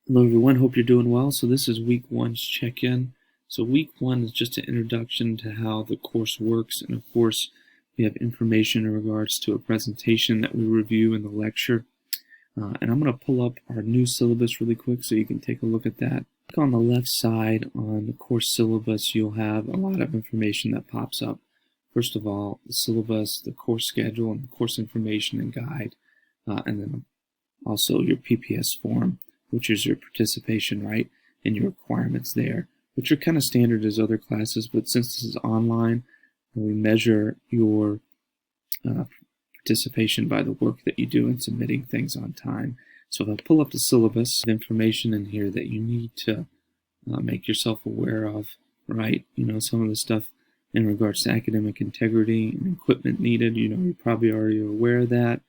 Hello everyone, hope you're doing well. So this is week one's check-in. So week one is just an introduction to how the course works, and of course we have information in regards to a presentation that we review in the lecture. And I'm going to pull up our new syllabus really quick so you can take a look at that. On the left side on the course syllabus, you'll have a lot of information that pops up. First of all, the syllabus, the course schedule, and the course information and guide, and then also your PPS form, which is your participation right, and your requirements there, which are kind of standard as other classes, but since this is online, we measure your participation by the work that you do in submitting things on time. So if I pull up the syllabus, information in here that you need to make yourself aware of, right? Some of the stuff in regards to academic integrity and equipment needed, you're probably already aware of that.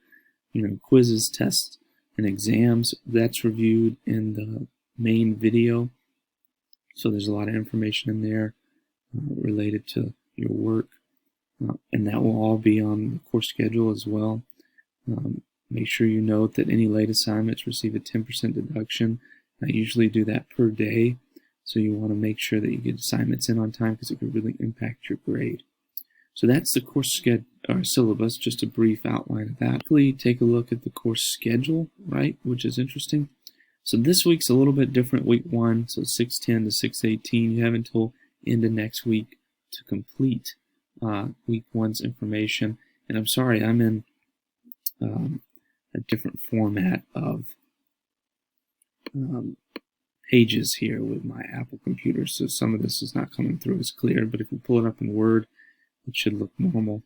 Quizzes, tests, and exams, that's reviewed in the main video. So there's a lot of information in there related to your work, and that will all be on the course schedule as well. Make sure you note that any late assignments receive a 10% deduction. I usually do that per day, so you want to make sure that you get assignments in on time because it could really impact your grade. So that's the course syllabus, just a brief outline of that. Take a look at the course schedule, right, which is interesting. So this week's a little bit different, week one, so 6:10 to 6:18. You have until end of next week to complete week one's information. And I'm sorry, I'm in a different format of pages here with my Apple computer, so some of this is not coming through as clear, but if you pull it up in Word, it should look normal.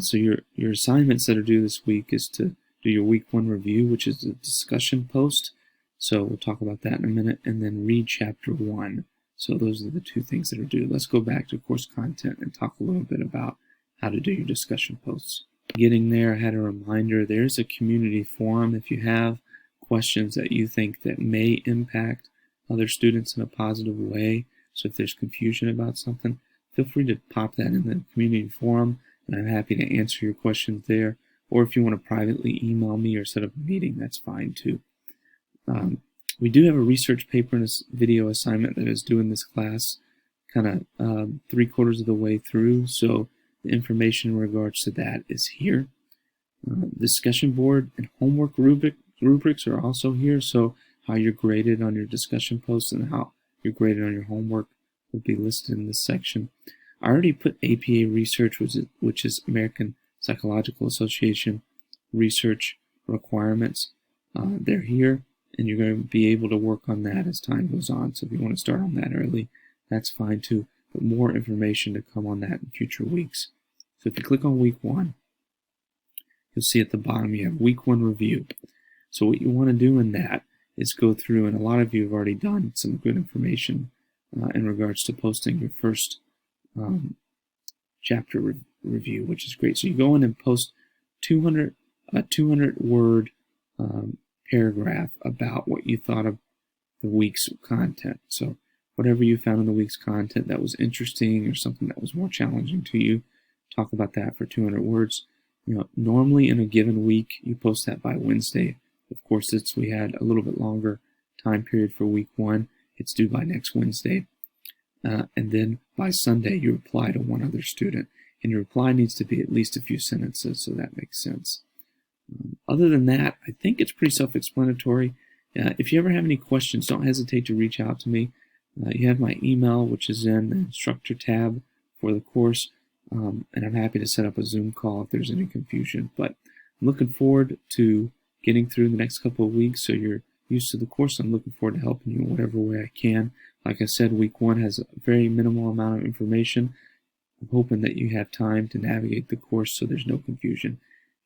So your assignments that are due this week is to do your week one review, which is a discussion post. So we'll talk about that in a minute, and then read chapter 1. So those are the two things that are due. Let's go back to course content and talk a little bit about how to do your discussion posts. Getting there, I had a reminder, there's a community forum. If you have questions that you think that may impact other students in a positive way, so if there's confusion about something, feel free to pop that in the community forum, and I'm happy to answer your questions there. Or if you want to privately email me or set up a meeting, that's fine too. We do have a research paper and a video assignment that is due in this class, kind of 3/4 of the way through, so the information in regards to that is here. Discussion board and homework rubrics are also here, so how you're graded on your discussion posts and how you're graded on your homework will be listed in this section. I already put APA research, which is American Psychological Association research requirements. They're here, and you're going to be able to work on that as time goes on. So if you want to start on that early, that's fine too. But more information to come on that in future weeks. So if you click on week one, you'll see at the bottom you have week one review. So what you want to do in that is go through, and a lot of you have already done some good information in regards to posting your first chapter review, which is great. So you go in and post a 200-word paragraph about what you thought of the week's content. So whatever you found in the week's content that was interesting or something that was more challenging to you, talk about that for 200 words. Normally in a given week, you post that by Wednesday. Of course, since we had a little bit longer time period for week one, it's due by next Wednesday. And then by Sunday, you reply to one other student. And your reply needs to be at least a few sentences, so that makes sense. Other than that, I think it's pretty self-explanatory. If you ever have any questions, don't hesitate to reach out to me. You have my email, which is in the instructor tab for the course, and I'm happy to set up a Zoom call if there's any confusion. But I'm looking forward to getting through the next couple of weeks so you're used to the course. I'm looking forward to helping you in whatever way I can. Like I said, week one has a very minimal amount of information. I'm hoping that you have time to navigate the course so there's no confusion.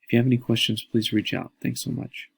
If you have any questions, please reach out. Thanks so much.